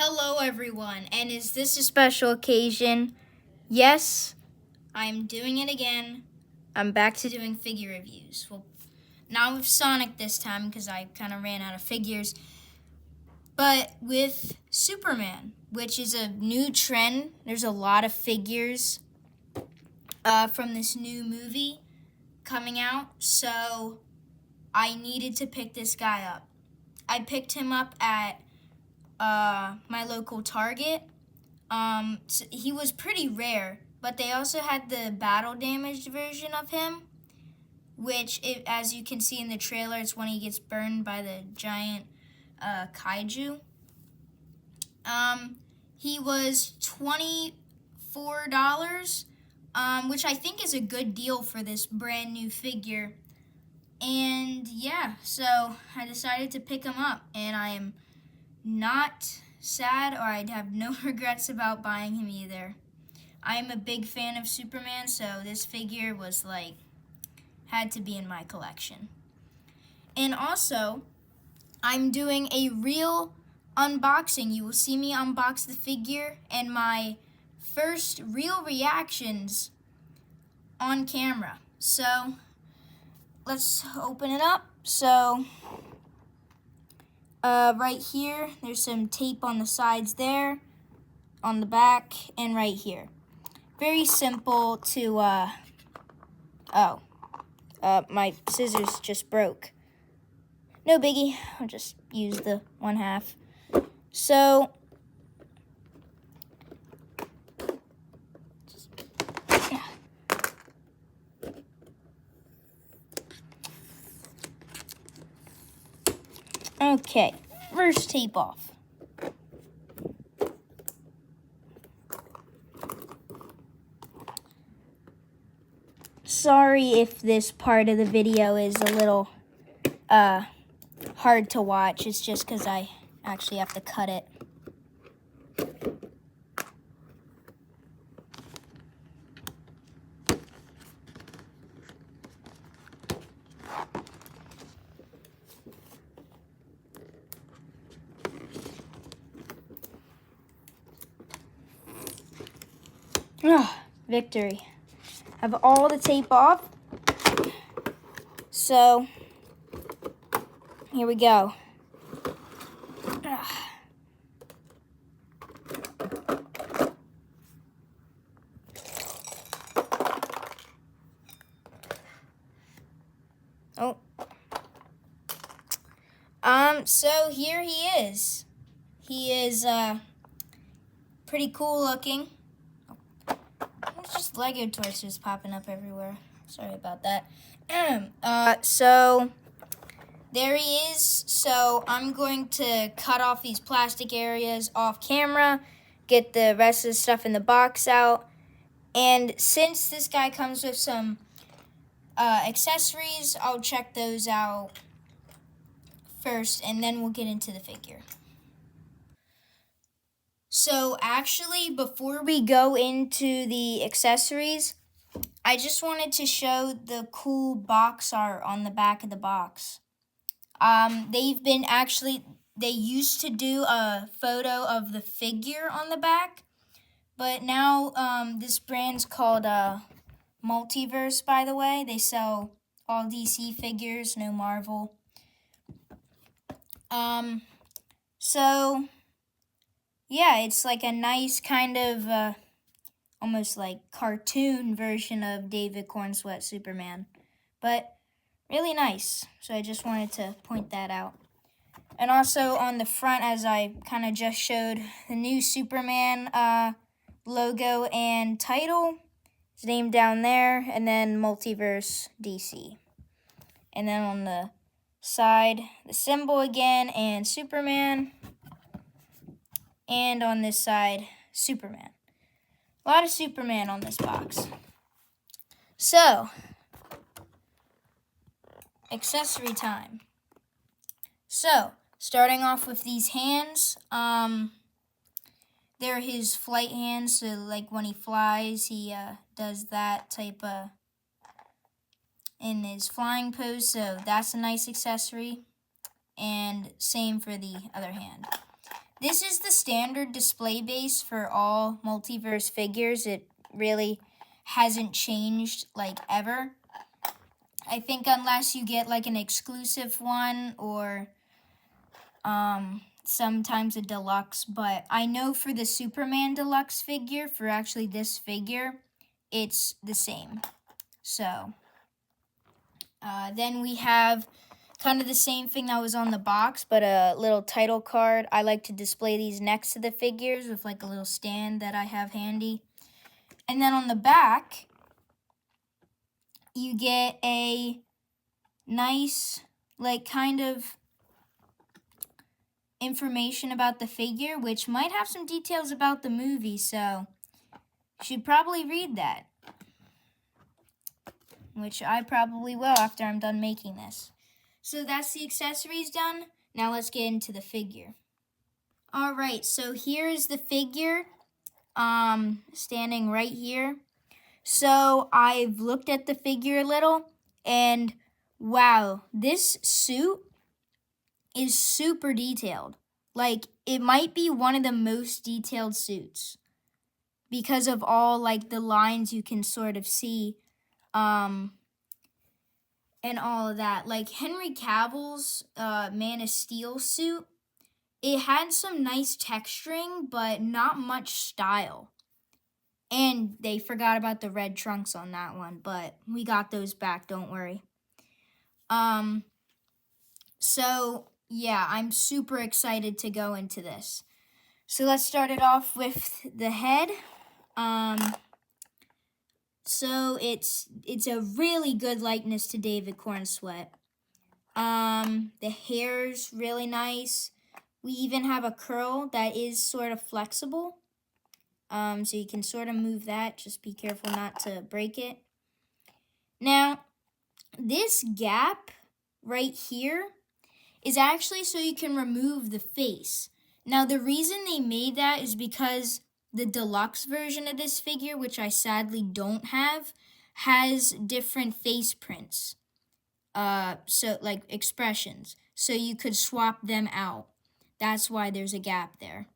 Hello everyone, and is this a special occasion? Yes, I'm doing it again. I'm back to doing figure reviews. Well, not with Sonic this time because I kind of ran out of figures, but with Superman, which is a new trend. There's a lot of figures from this new movie coming out, so I needed to pick this guy up. I picked him up at my local Target. So he was pretty rare, but they also had the battle damaged version of him, which, as you can see in the trailer, it's when he gets burned by the giant kaiju. He was $24, which I think is a good deal for this brand new figure. And yeah, so I decided to pick him up, and I am not sad, or I'd have no regrets about buying him either. I'm a big fan of Superman, so this figure was had to be in my collection. And also, I'm doing a real unboxing. You will see me unbox the figure and my first real reactions on camera. So let's open it up. So right here, there's some tape on the sides there, on the back, and right here. Very simple to, my scissors just broke. No biggie, I'll just use the one half. So, okay, first tape off. Sorry if this part of the video is a little hard to watch. It's just because I actually have to cut it. Victory. Have all the tape off. So, here we go. Oh. So here he is. He is, pretty cool looking. It's just Lego toys just popping up everywhere. Sorry about that. So there he is. So I'm going to cut off these plastic areas off camera, get the rest of the stuff in the box out. And since this guy comes with some accessories, I'll check those out first, and then we'll get into the figure. So actually, before we go into the accessories, I just wanted to show the cool box art on the back of the box. They used to do a photo of the figure on the back, but now this brand's called Multiverse, by the way. They sell all DC figures, no Marvel. So yeah, it's like a nice kind of almost like cartoon version of David Cornsweat Superman, but really nice. So I just wanted to point that out. And also on the front, as I kind of just showed, the new Superman logo and title. His name down there, and then Multiverse DC. And then on the side, the symbol again, and Superman. And on this side, Superman. A lot of Superman on this box. So, accessory time. So, starting off with these hands, they're his flight hands, so like when he flies, he does that type of in his flying pose, so that's a nice accessory. And same for the other hand. This is the standard display base for all Multiverse figures. It really hasn't changed like ever. I think unless you get like an exclusive one or sometimes a deluxe, but I know for the Superman deluxe figure, for actually this figure, it's the same. So then we have kind of the same thing that was on the box, but a little title card. I like to display these next to the figures with like a little stand that I have handy. And then on the back, you get a nice, like, kind of information about the figure, which might have some details about the movie, so you should probably read that, which I probably will after I'm done making this. So that's the accessories done. Now let's get into the figure. All right, so here is the figure, standing right here. So I've looked at the figure a little, and wow, this suit is super detailed. Like, it might be one of the most detailed suits because of all like the lines you can sort of see, and all of that. Like Henry Cavill's Man of Steel suit, it had some nice texturing, but not much style. And they forgot about the red trunks on that one, but we got those back, don't worry. So yeah, I'm super excited to go into this. So let's start it off with the head. So it's a really good likeness to David Cornsweet. The hair's really nice. We even have a curl that is sort of flexible. So you can sort of move that. Just be careful not to break it. Now, this gap right here is actually so you can remove the face. Now, the reason they made that is because the deluxe version of this figure, which I sadly don't have, has different face prints. So like expressions. So you could swap them out. That's why there's a gap there.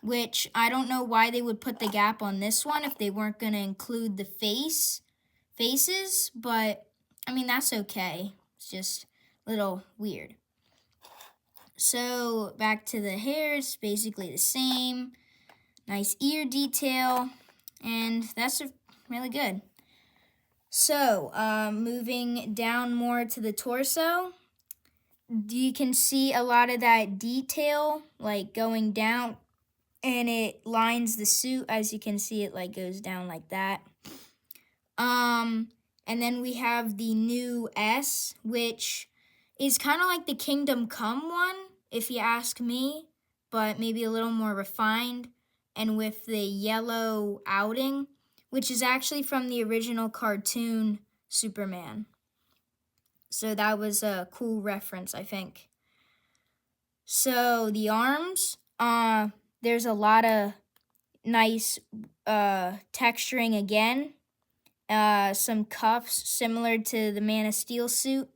Which I don't know why they would put the gap on this one if they weren't going to include the faces, but I mean, that's okay. It's just a little weird. So back to the hair, it's basically the same. Nice ear detail, and that's really good. So moving down more to the torso, you can see a lot of that detail like going down, and it lines the suit. As you can see, it like goes down like that. And then we have the new S, which is kind of like the Kingdom Come one, if you ask me, but maybe a little more refined, and with the yellow outing, which is actually from the original cartoon Superman. So that was a cool reference, I think. So the arms, there's a lot of nice texturing again. Some cuffs similar to the Man of Steel suit.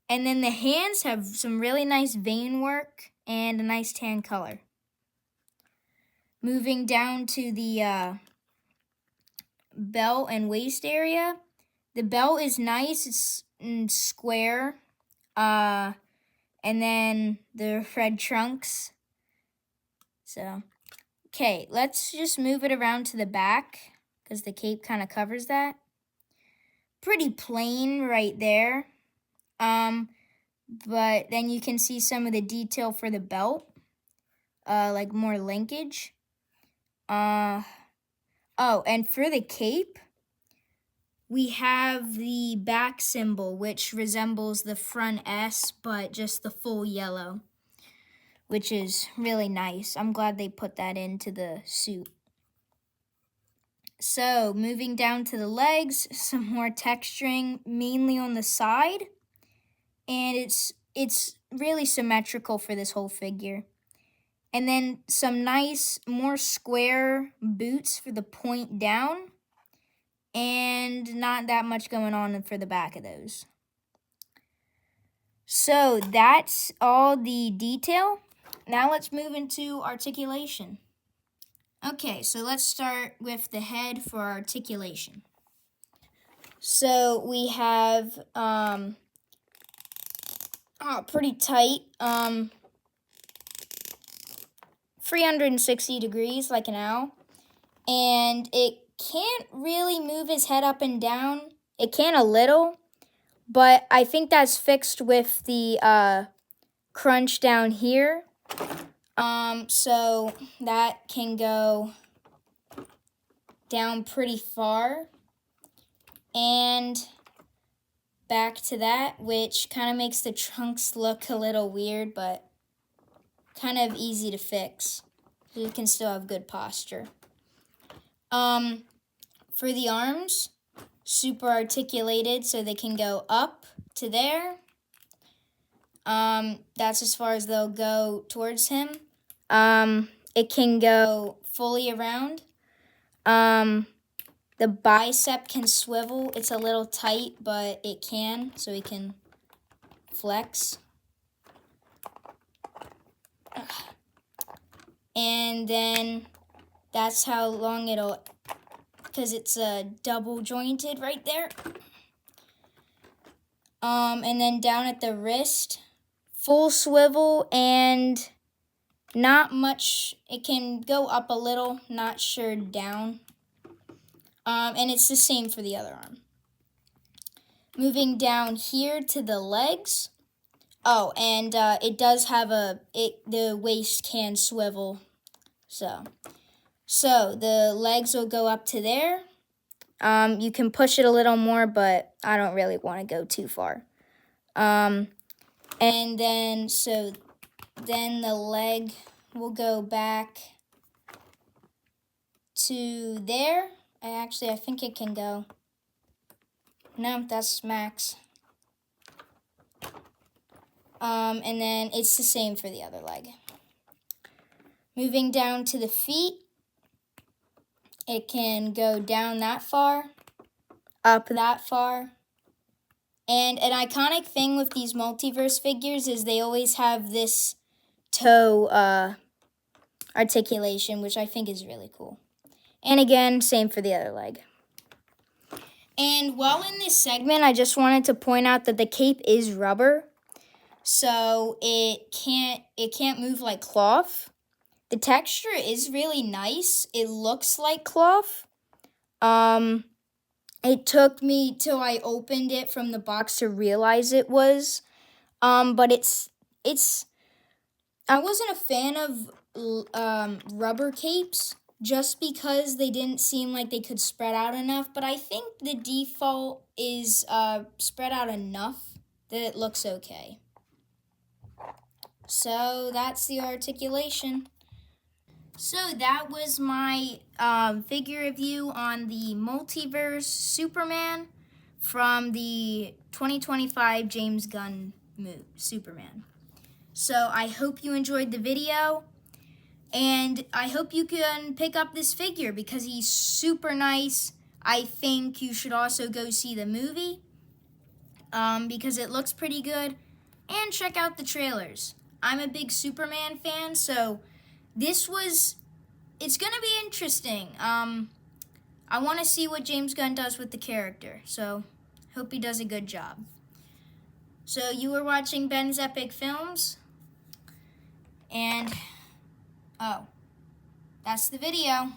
And then the hands have some really nice vein work and a nice tan color. Moving down to the belt and waist area. The belt is nice. It's square. And then the red trunks. So, okay, let's just move it around to the back because the cape kind of covers that. Pretty plain right there. But then you can see some of the detail for the belt, like more linkage. Oh, and for the cape, we have the back symbol, which resembles the front S, but just the full yellow, which is really nice. I'm glad they put that into the suit. So, moving down to the legs, some more texturing, mainly on the side. And it's really symmetrical for this whole figure. And then some nice, more square boots for the point down. And not that much going on for the back of those. So that's all the detail. now let's move into articulation. Okay, so let's start with the head for articulation. So we have pretty tight, 360 degrees like an owl. And it can't really move his head up and down. It can a little, but I think that's fixed with the crunch down here. So that can go down pretty far and back to that, which kind of makes the trunks look a little weird, but kind of easy to fix. You can still have good posture. For the arms, super articulated, so they can go up to there. That's as far as they'll go towards him. It can go fully around. The bicep can swivel. It's a little tight, but it can, so he can flex. And then that's how long it'll, because it's double jointed right there. And then down at the wrist, full swivel and not much. It can go up a little, not sure down. And it's the same for the other arm. Moving down here to the legs. Oh, and it does have the waist can swivel. So the legs will go up to there. You can push it a little more, but I don't really want to go too far. And then, then the leg will go back to there. I think it can go. No, that's max. And then it's the same for the other leg. Moving down to the feet, it can go down that far, up that far. And an iconic thing with these Multiverse figures is they always have this toe articulation, which I think is really cool. And again, same for the other leg. And while in this segment, I just wanted to point out that the cape is rubber, so it can't move like cloth. The texture is really nice. It looks like cloth. It took me till I opened it from the box to realize it was. But it's I wasn't a fan of rubber capes just because they didn't seem like they could spread out enough, but I think the default is spread out enough that it looks okay. So that's the articulation. So that was my figure review on the Multiverse Superman from the 2025 James Gunn movie, Superman. So I hope you enjoyed the video, and I hope you can pick up this figure because he's super nice. I think you should also go see the movie because it looks pretty good, and check out the trailers. I'm a big Superman fan, so it's gonna be interesting. I want to see what James Gunn does with the character, so hope he does a good job. So you were watching Ben's Epic Films, and that's the video.